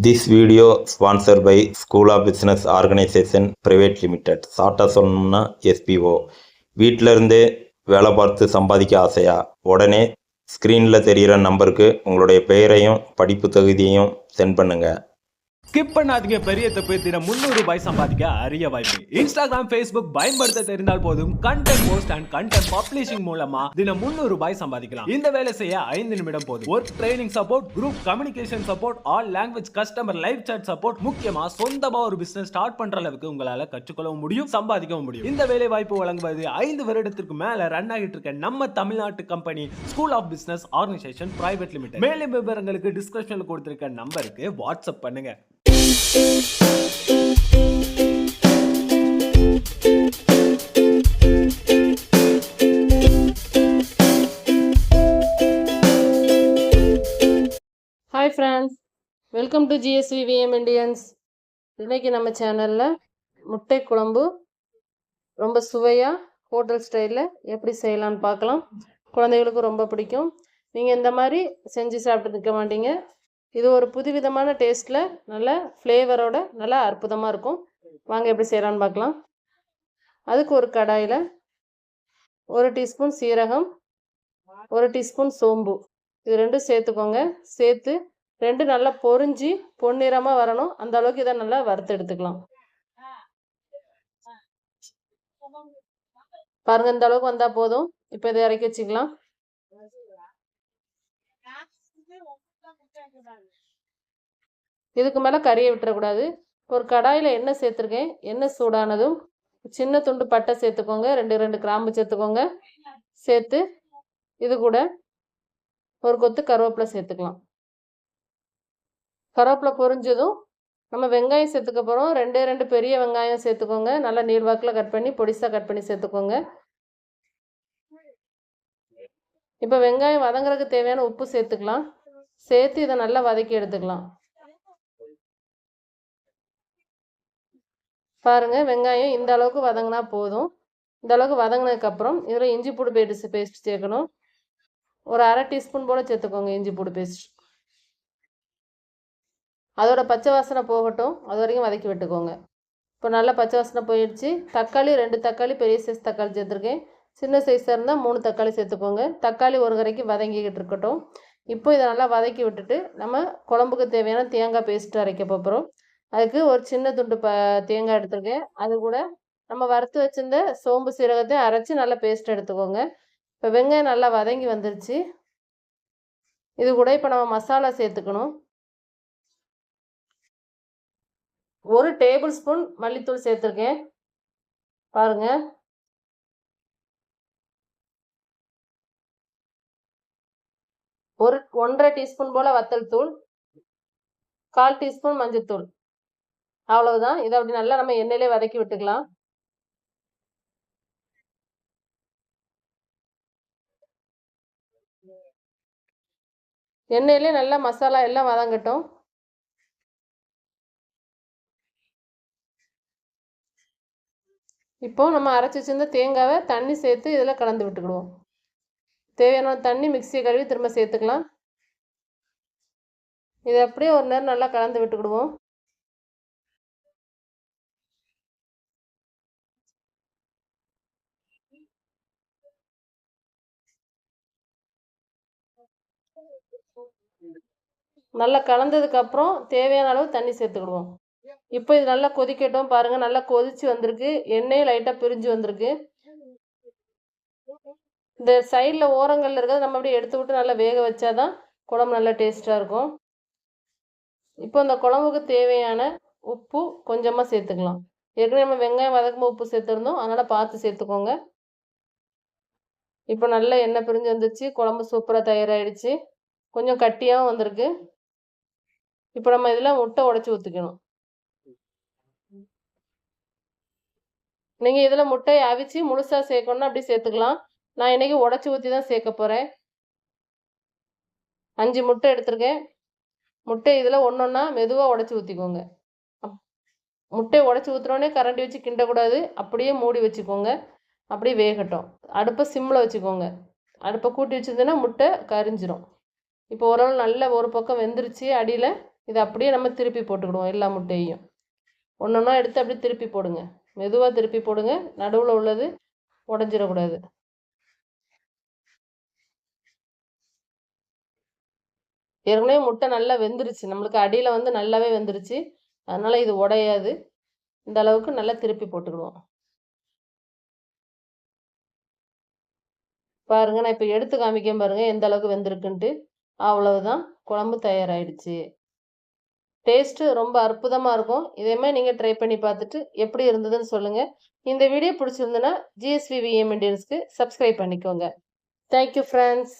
This video sponsored by School of Business Organization Private Limited. ஷார்ட்டாக சொல்லணும்னா SPO. வீட்டில் இருந்தே வேலை பார்த்து சம்பாதிக்க ஆசையா? உடனே ஸ்க்ரீனில் தெரிகிற நம்பருக்கு உங்களுடைய பெயரையும் படிப்பு தகுதியையும் சென்ட் பண்ணுங்கள். ஸ்கிப் பண்ணாதீங்க. பெரிய தப்பு. தினம் 300 ரூபாய் சம்பாதிக்க அரிய வாய்ப்பு. இன்ஸ்டாகிராம், ஃபேஸ்புக் பயன்படுத்த தெரிந்தால் போதும். Content post and content publishing மூலமா தினம் 300 ரூபாய் சம்பாதிக்கலாம். இந்த வேலை செய்ய 5 நிமிடம் போதும். Work training support, group communication support, all language customer live chat support, முக்கியமா சொந்தமா ஒரு பிசினஸ் ஸ்டார்ட் பண்ற அளவுக்கு உங்களால கற்றுக்கொள்ளவும் முடியும், சம்பாதிக்கவும் முடியும். இந்த வேலை வாய்ப்பு வழங்குவது 5 வருடத்திற்கு மேல ரன் ஆகிட்டு இருக்க நம்ம தமிழ்நாட்டு company school of business organisation private limited. மேலும் விவரங்களுக்கு டிஸ்கிரிப்ஷன்ல கொடுத்திருக்க நம்பருக்கு வாட்ஸ்அப் பண்ணுங்க. Hi friends, welcome to GSVVM Indians. இன்றைக்கி நம்ம சேனலில் முட்டை குழம்பு ரொம்ப சுவையாக ஹோட்டல் ஸ்டைலில் எப்படி செய்யலான்னு பார்க்கலாம். குழந்தைகளுக்கு ரொம்ப பிடிக்கும். நீங்கள் இந்த மாதிரி செஞ்சு சாப்பிட்டு நிற்க மாட்டீங்க. இது ஒரு புதுவிதமான டேஸ்ட்டில் நல்ல ஃப்ளேவரோட நல்லா அற்புதமாக இருக்கும். வாங்க எப்படி செய்யலான்னு பார்க்கலாம். அதுக்கு ஒரு கடாயில் 1 டீஸ்பூன் சீரகம், 1 டீஸ்பூன் சோம்பு, இது ரெண்டும் சேர்த்துக்கோங்க. சேர்த்து ரெண்டு நல்லா பொரிஞ்சு பொன்னிறமாக வரணும். அந்த அளவுக்கு இதை நல்லா வறுத்து எடுத்துக்கலாம். பாருங்கள், இந்த அளவுக்கு வந்தால் போதும். இப்போ இதை இறக்கி வச்சுக்கலாம். இதுக்கு மேலே கறியை விட்டுறக்கூடாது. ஒரு கடாயில் எண்ணெய் சேர்த்துருக்கேன். எண்ணெய் சூடானதும் சின்ன துண்டு பட்டை சேர்த்துக்கோங்க. 2 கிராம்பு சேர்த்துக்கோங்க. சேர்த்து இது கூட ஒரு கொத்து கருவேப்பிலை சேர்த்துக்கலாம். கருவேப்பிலை பொரிஞ்சதும் நம்ம வெங்காயம் சேர்த்துக்க போகிறோம். 2 பெரிய வெங்காயம் சேர்த்துக்கோங்க. நல்லா நீள்வாக்கில் கட் பண்ணி பொடிசாக கட் பண்ணி சேர்த்துக்கோங்க. இப்போ வெங்காயம் வதங்குறதுக்கு தேவையான உப்பு சேர்த்துக்கலாம். சேர்த்து இதை நல்லா வதக்கி எடுத்துக்கலாம். பாருங்கள், வெங்காயம் இந்த அளவுக்கு வதங்கினா போதும். இந்த அளவுக்கு வதங்கினதுக்கப்புறம் இதில் இஞ்சி பூடு பேஸ்ட் சேர்க்கணும். ஒரு 1/2 டீஸ்பூன் போல் சேர்த்துக்கோங்க இஞ்சி பூடு பேஸ்ட். அதோட பச்சை வாசனை போகட்டும், அது வரைக்கும் வதக்கி விட்டுக்கோங்க. இப்போ நல்லா பச்சை வாசனை போயிடுச்சு. தக்காளி 2 தக்காளி, பெரிய சைஸ் தக்காளி சேர்த்துருக்கேன். சின்ன சைஸாக இருந்தால் 3 தக்காளி சேர்த்துக்கோங்க. தக்காளி ஒரு கரைக்கு வதங்கிக்கிட்டு இருக்கட்டும். இப்போ இதை நல்லா வதக்கி விட்டுட்டு நம்ம குழம்புக்கு தேவையான தேங்காய் பேஸ்ட்டு அரைக்க போகிறோம். அதுக்கு ஒரு சின்ன துண்டு தேங்காய் எடுத்துருக்கேன். அது கூட நம்ம வறுத்து வச்சிருந்த சோம்பு சீரகத்தை அரைச்சி நல்லா பேஸ்ட் எடுத்துக்கோங்க. இப்போ வெங்காயம் நல்லா வதங்கி வந்துருச்சு. இது கூட இப்போ நம்ம மசாலா சேர்த்துக்கணும். 1 டேபிள் ஸ்பூன் மல்லித்தூள் சேர்த்துருக்கேன். பாருங்கள், ஒரு 1.5 டீஸ்பூன் போல் வத்தல் தூள், 1/4 டீஸ்பூன் மஞ்சள் தூள். அவ்வளவுதான். இதை அப்படி நல்லா நம்ம எண்ணெயிலே வதக்கி விட்டுக்கலாம். எண்ணெயிலே நல்லா மசாலா எல்லாம் வதங்கட்டும். இப்போ நம்ம அரைச்சி வச்சிருந்த தேங்காவை தண்ணி சேர்த்து இதில் கலந்து விட்டுக்கிடுவோம். தேவையான தண்ணி மிக்சியை கழுவி திரும்ப சேர்த்துக்கலாம். இதை அப்படியே ஒரு நேரம் நல்லா கலந்து விட்டுக்கிடுவோம். நல்லா கலந்ததுக்கப்புறம் தேவையான அளவு தண்ணி சேர்த்துக்கிடுவோம். இப்போ இது நல்லா கொதிக்கட்டும். பாருங்கள், நல்லா கொதிச்சு வந்திருக்கு. எண்ணெயும் லைட்டாக பிரிஞ்சு வந்திருக்கு. இந்த சைடில் ஓரங்களில் இருக்கிறது நம்ம அப்படியே எடுத்து விட்டு நல்லா வேக வச்சாதான் குழம்பு நல்லா டேஸ்ட்டாக இருக்கும். இப்போ இந்த குழம்புக்கு தேவையான உப்பு கொஞ்சமாக சேர்த்துக்கலாம். ஏற்கனவே நம்ம வெங்காயம் வதக்கும்போது உப்பு சேர்த்துருந்தோம், அதனால் பார்த்து சேர்த்துக்கோங்க. இப்போ நல்லா எண்ணெய் பிரிஞ்சு வந்துச்சு. குழம்பு சூப்பராக தயாராகிடுச்சு. கொஞ்சம் கட்டியாகவும் வந்திருக்கு. இப்போ நம்ம இதில் முட்டை உடைச்சி ஊற்றிக்கணும். நீங்கள் இதில் முட்டையை அவிச்சு முழுசாக சேர்க்கணுன்னா அப்படி சேர்த்துக்கலாம். நான் இன்றைக்கி உடச்சி ஊற்றி தான் சேர்க்க போகிறேன். 5 முட்டை எடுத்துருக்கேன். முட்டை இதில் ஒன்றா மெதுவாக உடச்சி ஊற்றிக்கோங்க. முட்டையை உடச்சி ஊற்றுறோன்னே கரண்டி வச்சு கிண்டக்கூடாது. அப்படியே மூடி வச்சுக்கோங்க. அப்படியே வேகட்டும். அடுப்பை சிம்மில் வச்சுக்கோங்க. அடுப்பை கூட்டி வச்சுருந்தேன்னா முட்டை கரிஞ்சிரும். இப்போ ஓரளவு நல்ல ஒரு பக்கம் வெந்துருச்சு. அடியில் இதை அப்படியே நம்ம திருப்பி போட்டுக்கிடுவோம் எல்லா முட்டையையும். ஒன்றொன்னா எடுத்து அப்படியே திருப்பி போடுங்க. மெதுவாக திருப்பி போடுங்க. நடுவில் உள்ளது உடஞ்சிடக்கூடாது. ஏற்கனவே முட்டை நல்லா வெந்துருச்சு. நம்மளுக்கு அடியில் வந்து நல்லாவே வெந்துருச்சு. அதனால் இது உடையாது. இந்த அளவுக்கு நல்லா திருப்பி போட்டுக்கிடுவோம். பாருங்க, நான் இப்போ எடுத்து காமிக்கேன் பாருங்க எந்த அளவுக்கு வெந்திருக்குன்ட்டு. அவ்வளவுதான், குழம்பு தயாராகிடுச்சு. டேஸ்ட்டு ரொம்ப அற்புதமாக இருக்கும். இதேமாதிரி நீங்கள் ட்ரை பண்ணி பார்த்துட்டு எப்படி இருந்ததுன்னு சொல்லுங்கள். இந்த வீடியோ பிடிச்சிருந்துன்னா GSV VM Indiansக்கு சப்ஸ்கிரைப் பண்ணிக்கோங்க. Thank you friends.